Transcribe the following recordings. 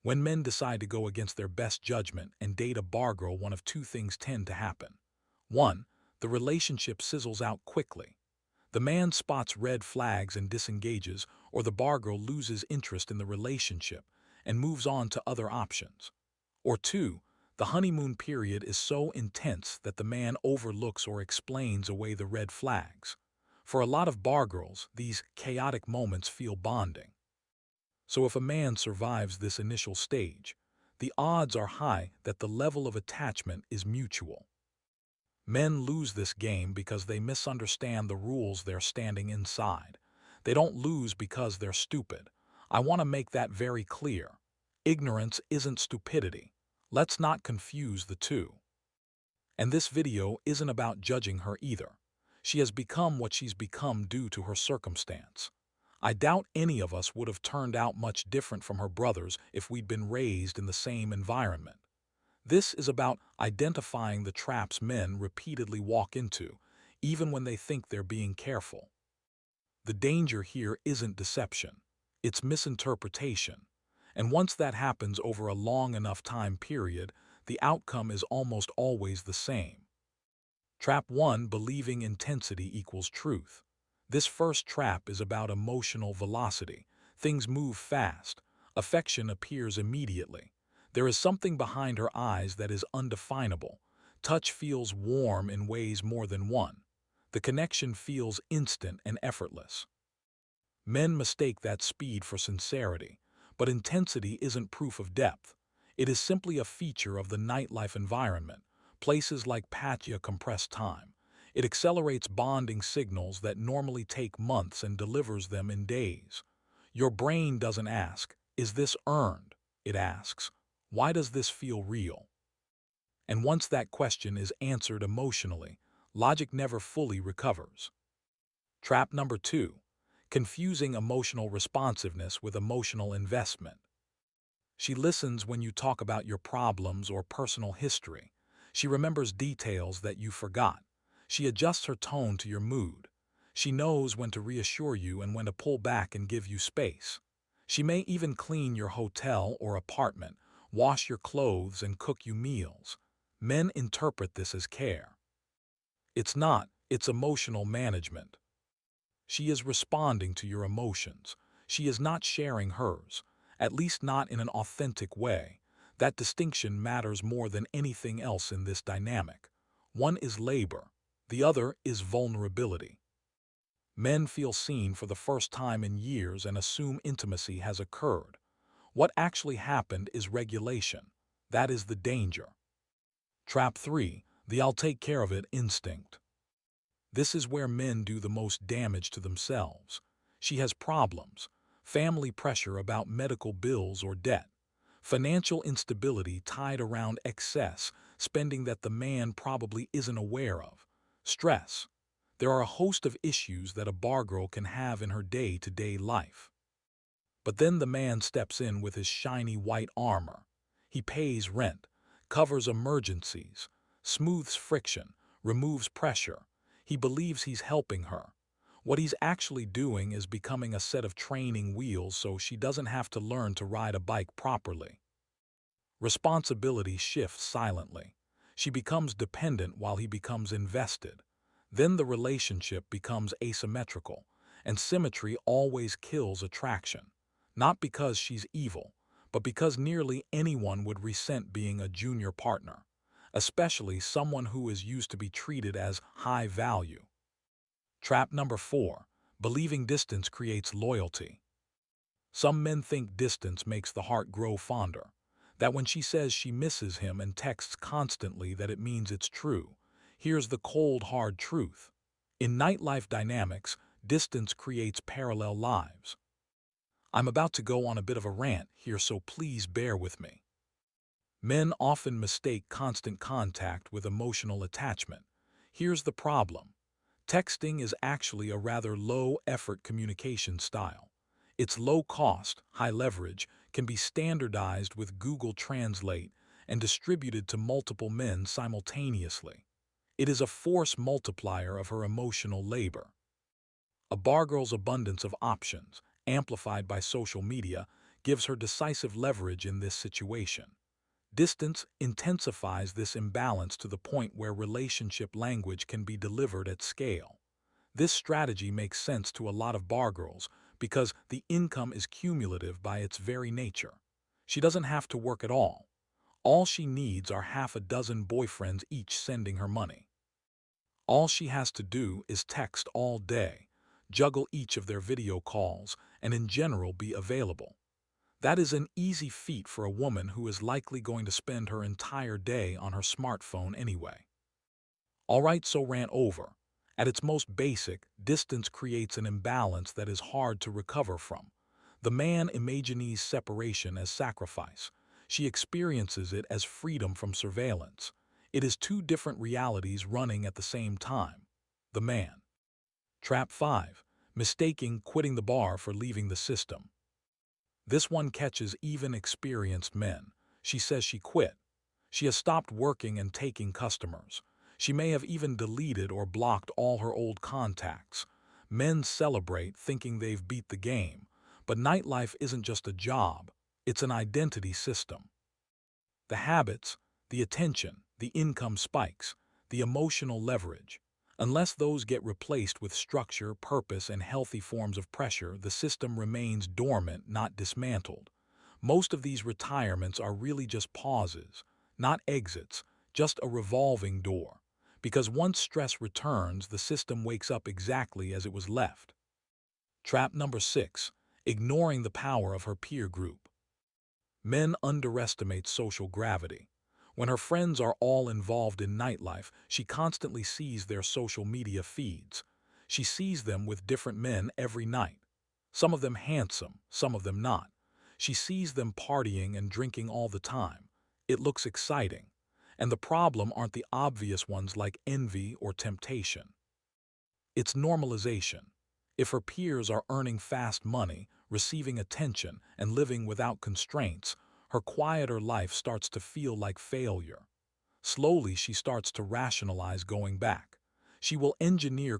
When men decide to go against their best judgment and date a bargirl, one of two things tend to happen. 1. The relationship sizzles out quickly. The man spots red flags and disengages, or the bargirl loses interest in the relationship and moves on to other options. Or 2. The honeymoon period is so intense that the man overlooks or explains away the red flags. For a lot of bargirls, these chaotic moments feel bonding. So if a man survives this initial stage, the odds are high that the level of attachment is mutual. Men lose this game because they misunderstand the rules they're standing inside. They don't lose because they're stupid. I want to make that very clear. Ignorance isn't stupidity. Let's not confuse the two. And this video isn't about judging her either. She has become what she's become due to her circumstance. I doubt any of us would have turned out much different from her brothers if we'd been raised in the same environment. This is about identifying the traps men repeatedly walk into, even when they think they're being careful. The danger here isn't deception, it's misinterpretation. And once that happens over a long enough time period, the outcome is almost always the same. Trap 1: Believing intensity equals truth. This first trap is about emotional velocity. Things move fast. Affection appears immediately. There is something behind her eyes that is undefinable. Touch feels warm in ways more than one. The connection feels instant and effortless. Men mistake that speed for sincerity, but intensity isn't proof of depth. It is simply a feature of the nightlife environment. Places like Pattaya compress time. It accelerates bonding signals that normally take months and delivers them in days. Your brain doesn't ask, "Is this earned?" It asks, "Why does this feel real?" And once that question is answered emotionally, logic never fully recovers. Trap number 2: Confusing emotional responsiveness with emotional investment. She listens when you talk about your problems or personal history. She remembers details that you forgot. She adjusts her tone to your mood. She knows when to reassure you and when to pull back and give you space. She may even clean your hotel or apartment, wash your clothes, and cook you meals. Men interpret this as care. It's not, it's emotional management. She is responding to your emotions. She is not sharing hers, at least not in an authentic way. That distinction matters more than anything else in this dynamic. One is labor, the other is vulnerability. Men feel seen for the first time in years and assume intimacy has occurred. What actually happened is regulation. That is the danger. Trap 3: The "I'll take care of it" instinct. This is where men do the most damage to themselves. She has problems, family pressure about medical bills or debt, financial instability tied around excess spending that the man probably isn't aware of, stress. There are a host of issues that a bargirl can have in her day-to-day life. But then the man steps in with his shiny white armor. He pays rent, covers emergencies, smooths friction, removes pressure. He believes he's helping her. What he's actually doing is becoming a set of training wheels so she doesn't have to learn to ride a bike properly. Responsibility shifts silently. She becomes dependent while he becomes invested. Then the relationship becomes asymmetrical, and symmetry always kills attraction. Not because she's evil, but because nearly anyone would resent being a junior partner, especially someone who is used to be treated as high value. Trap number 4: Believing distance creates loyalty. Some men think distance makes the heart grow fonder, that when she says she misses him and texts constantly that it means it's true. Here's the cold, hard truth. In nightlife dynamics, distance creates parallel lives. I'm about to go on a bit of a rant here, so please bear with me. Men often mistake constant contact with emotional attachment. Here's the problem. Texting is actually a rather low-effort communication style. It's low cost, high leverage, can be standardized with Google Translate and distributed to multiple men simultaneously. It is a force multiplier of her emotional labor. A bargirl's abundance of options, amplified by social media, gives her decisive leverage in this situation. Distance intensifies this imbalance to the point where relationship language can be delivered at scale. This strategy makes sense to a lot of bargirls because the income is cumulative by its very nature. She doesn't have to work at all. All she needs are half a dozen boyfriends each sending her money. All she has to do is text all day, juggle each of their video calls, and in general be available. That is an easy feat for a woman who is likely going to spend her entire day on her smartphone anyway. Alright, so ran over. At its most basic, distance creates an imbalance that is hard to recover from. The man imagines separation as sacrifice. She experiences it as freedom from surveillance. It is two different realities running at the same time. The man. Trap 5. Mistaking quitting the bar for leaving the system. This one catches even experienced men. She says she quit. She has stopped working and taking customers. She may have even deleted or blocked all her old contacts. Men celebrate thinking they've beat the game, but nightlife isn't just a job, it's an identity system. The habits, the attention, the income spikes, the emotional leverage. Unless those get replaced with structure, purpose, and healthy forms of pressure, the system remains dormant, not dismantled. Most of these retirements are really just pauses, not exits, just a revolving door. Because once stress returns, the system wakes up exactly as it was left. Trap number 6. Ignoring the power of her peer group. Men underestimate social gravity. When her friends are all involved in nightlife, she constantly sees their social media feeds. She sees them with different men every night. Some of them handsome, some of them not. She sees them partying and drinking all the time. It looks exciting. And the problem aren't the obvious ones like envy or temptation. It's normalization. If her peers are earning fast money, receiving attention, and living without constraints, her quieter life starts to feel like failure. Slowly, she starts to rationalize going back. She will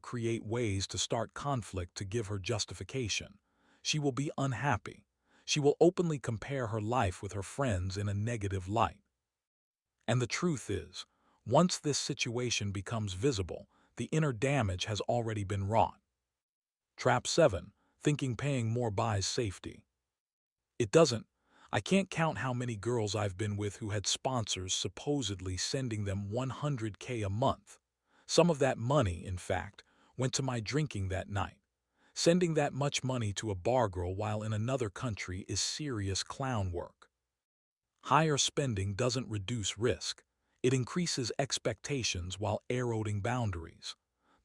create ways to start conflict to give her justification. She will be unhappy. She will openly compare her life with her friends in a negative light. And the truth is, once this situation becomes visible, the inner damage has already been wrought. Trap 7. Thinking paying more buys safety. It doesn't. I can't count how many girls I've been with who had sponsors supposedly sending them $100K a month. Some of that money, in fact, went to my drinking that night. Sending that much money to a bargirl while in another country is serious clown work. Higher spending doesn't reduce risk. It increases expectations while eroding boundaries.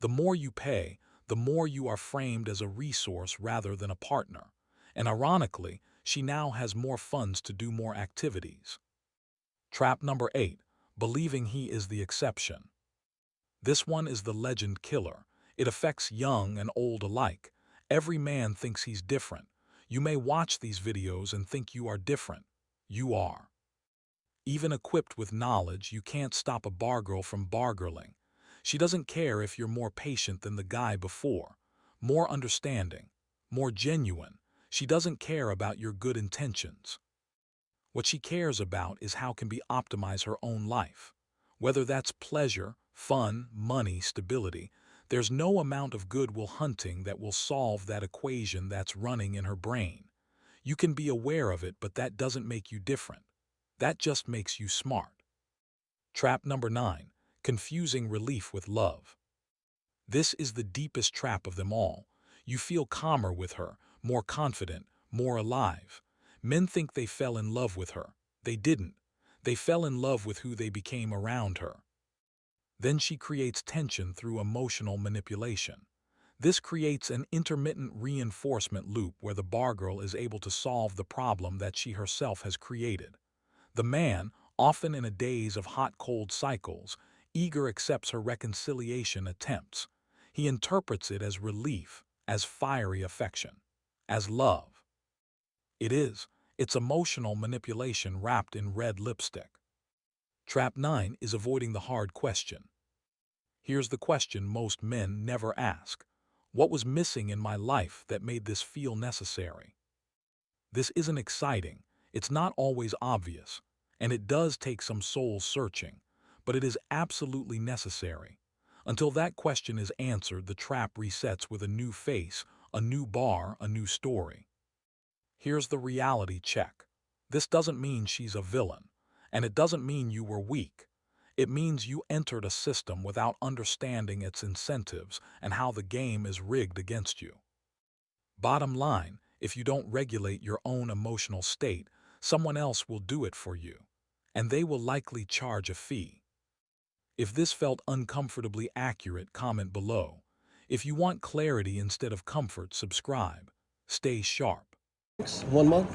The more you pay, the more you are framed as a resource rather than a partner. And ironically, she now has more funds to do more activities. Trap number 8. Believing he is the exception. This one is the legend killer. It affects young and old alike. Every man thinks he's different. You may watch these videos and think you are different. You are. Even equipped with knowledge, you can't stop a bargirl from bargirling. She doesn't care if you're more patient than the guy before, more understanding, more genuine. She doesn't care about your good intentions. What she cares about is how can be optimize her own life. Whether that's pleasure, fun, money, stability, there's no amount of goodwill hunting that will solve that equation that's running in her brain. You can be aware of it, but that doesn't make you different. That just makes you smart. Trap number 9. Confusing relief with love. This is the deepest trap of them all. You feel calmer with her, more confident, more alive. Men think they fell in love with her. They didn't. They fell in love with who they became around her. Then she creates tension through emotional manipulation. This creates an intermittent reinforcement loop where the bargirl is able to solve the problem that she herself has created. The man, often in a daze of hot-cold cycles, eager accepts her reconciliation attempts. He interprets it as relief, as fiery affection, as love. It is. It's emotional manipulation wrapped in red lipstick. Trap 9 is avoiding the hard question. Here's the question most men never ask. What was missing in my life that made this feel necessary? This isn't exciting, it's not always obvious, and it does take some soul searching, but it is absolutely necessary. Until that question is answered, the trap resets with a new face, a new bar, a new story. Here's the reality check. This doesn't mean she's a villain, and it doesn't mean you were weak. It means you entered a system without understanding its incentives and how the game is rigged against you. Bottom line, if you don't regulate your own emotional state, someone else will do it for you, and they will likely charge a fee. If this felt uncomfortably accurate, comment below. If you want clarity instead of comfort, subscribe. Stay sharp. 1 month.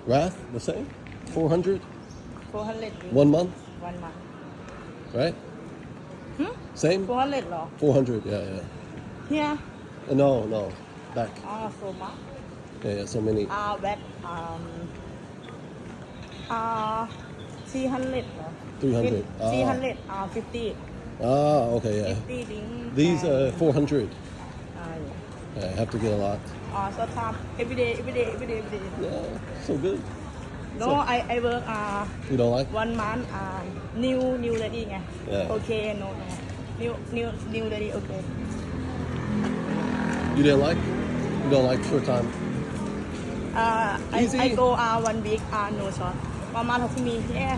Wrath, the same. 400. 400 1 month, 1 month. right? Same. 400 เหรอ 400. Yeah, yeah. Here No, back. so much Yeah, so many. back 300 เหรอ 300 300 50 Okay, yeah. 50 thing These 400. yeah. Yeah, I have to get a lot. So time every day Yeah, so good. no I work You don't like? 1 month new lady ไง Yeah. okay no new lady okay You didn't like? You don't like short time? I Easy. go 1 week no short ประมาณ6 มี yeah